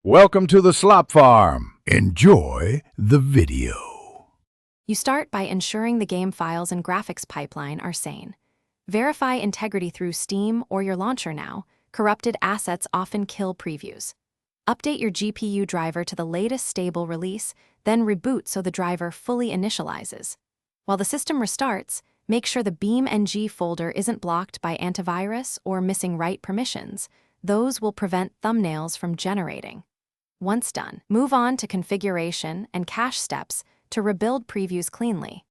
Welcome to the slop farm. Enjoy the video. You start by ensuring the game files and graphics pipeline are sane. Verify integrity through Steam or your launcher now. Corrupted assets often kill previews. Update your GPU driver to the latest stable release, then reboot so the driver fully initializes. While the system restarts, make sure the BeamNG folder isn't blocked by antivirus or missing write permissions. Those will prevent thumbnails from generating. Once done, move on to configuration and cache steps to rebuild previews cleanly.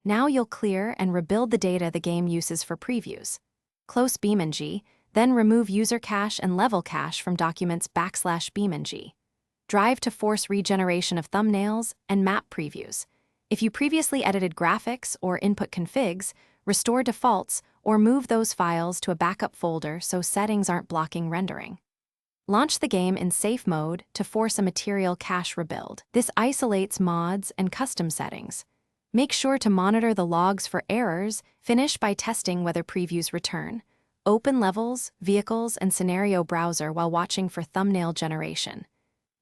Now you'll clear and rebuild the data the game uses for previews. Close BeamNG, then remove user cache and level cache from documents /BeamNG. Drive to force regeneration of thumbnails and map previews. If you previously edited graphics or input configs, restore defaults or move those files to a backup folder so settings aren't blocking rendering. Launch the game in safe mode to force a material cache rebuild. This isolates mods and custom settings. Make sure to monitor the logs for errors. Finish by testing whether previews return. Open Levels, Vehicles, and Scenario Browser while watching for thumbnail generation.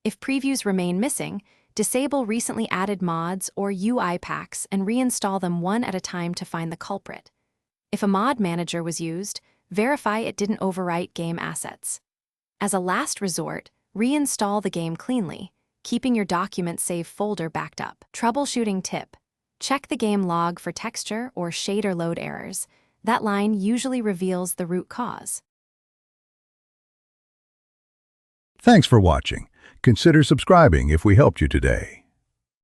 If previews remain missing, disable recently added mods or UI packs and reinstall them one at a time to find the culprit. If a mod manager was used, verify it didn't overwrite game assets. As a last resort, reinstall the game cleanly, keeping your document save folder backed up. Troubleshooting tip: check the game log for texture or shader load errors. That line usually reveals the root cause. Thanks for watching. Consider subscribing if we helped you today.